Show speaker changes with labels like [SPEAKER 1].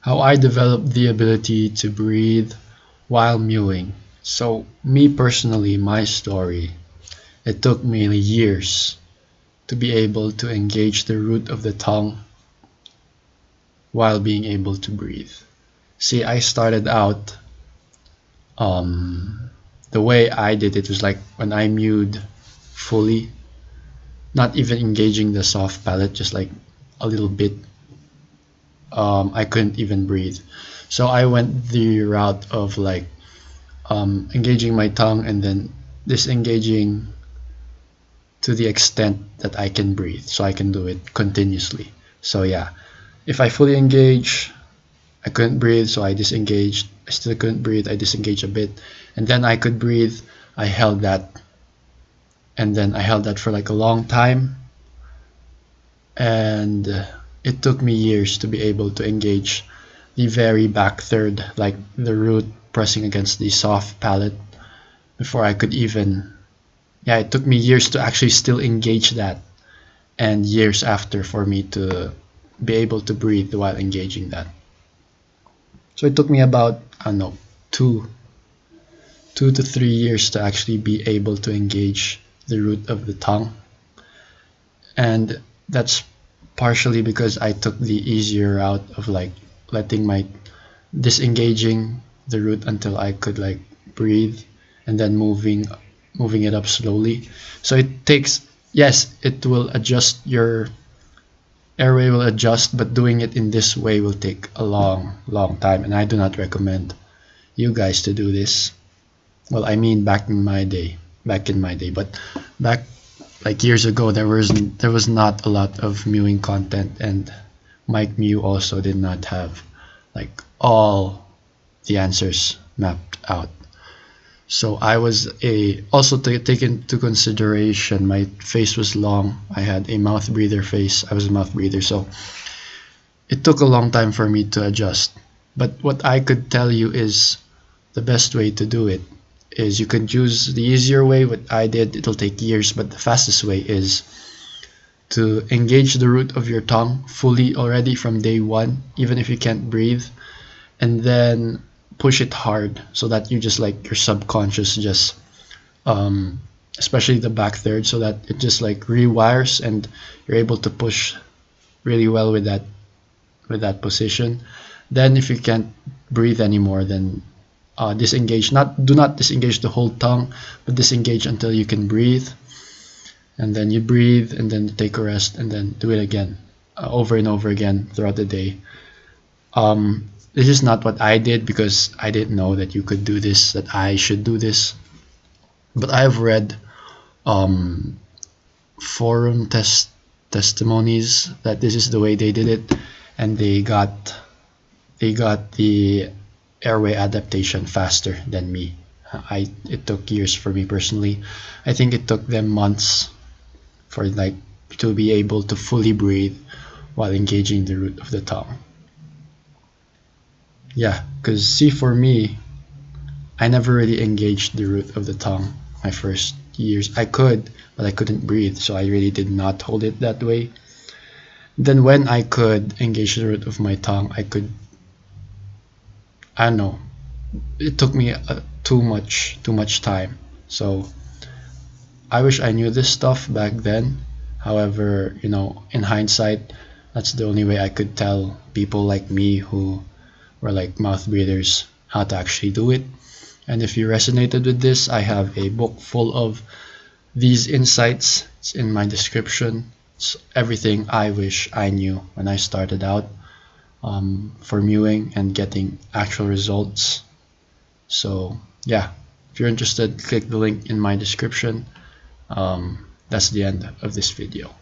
[SPEAKER 1] How I developed the ability to breathe while mewing. So, me personally, my story, it took me years to be able to engage the root of the tongue while being able to breathe. See, I started out, um, the way I did it was like when I mewed fully, not even engaging the soft palate, just like a little bit, I couldn't even breathe. So I went the route of like engaging my tongue and then disengaging to the extent that I can breathe, so I can do it continuously. So yeah, if I fully engage, I couldn't breathe, so I disengaged. I still couldn't breathe, I disengaged a bit, and then I could breathe. I held that, and then I held that for like a long time, and it took me years to be able to engage the very back third, like the root pressing against the soft palate, before I could even. Yeah, it took me years to actually still engage that, and years after for me to be able to breathe while engaging that. So it took me about, I don't know, 2 to 3 years to actually be able to engage the root of the tongue. And that's partially because I took the easier route of like letting my disengaging the root until I could like breathe, and then moving it up slowly. So it takes, yes, it will adjust, your airway will adjust, but doing it in this way will take a long time, and I do not recommend you guys to do this. Well, I mean back in my day, but back like years ago, there was not a lot of mewing content, and Mike Mew also did not have like all the answers mapped out. So I was a also to take into consideration, my face was long. I had a mouth breather face. I was a mouth breather, so it took a long time for me to adjust. But what I could tell you is the best way to do it is you could use the easier way. What I did, it'll take years, but the fastest way is to engage the root of your tongue fully already from day one, even if you can't breathe, and then push it hard so that you just like your subconscious just um especially the back third, so that it just like rewires and you're able to push really well with that position. Then if you can't breathe anymore, then disengage, not do not disengage the whole tongue, but disengage until you can breathe, and then you breathe and then take a rest and then do it again, over and over again throughout the day. This is not what I did because I didn't know that you could do this, that I should do this, but I've read um, forum testimonies that this is the way they did it, and they got the airway adaptation faster than me. It took years for me personally. I think it took them months for like to be able to fully breathe while engaging the root of the tongue. Yeah, because see, for me, I never really engaged the root of the tongue my first years. I could, but I couldn't breathe, so I really did not hold it that way. Then when I could engage the root of my tongue, I could, I don't know, it took me too much time. So I wish I knew this stuff back then. However, in hindsight, that's the only way I could tell people like me who were like mouth breathers how to actually do it. And if you resonated with this, I have a book full of these insights. It's in my description. It's everything I wish I knew when I started out, for mewing and getting actual results. So yeah, if you're interested, click the link in my description. That's the end of this video.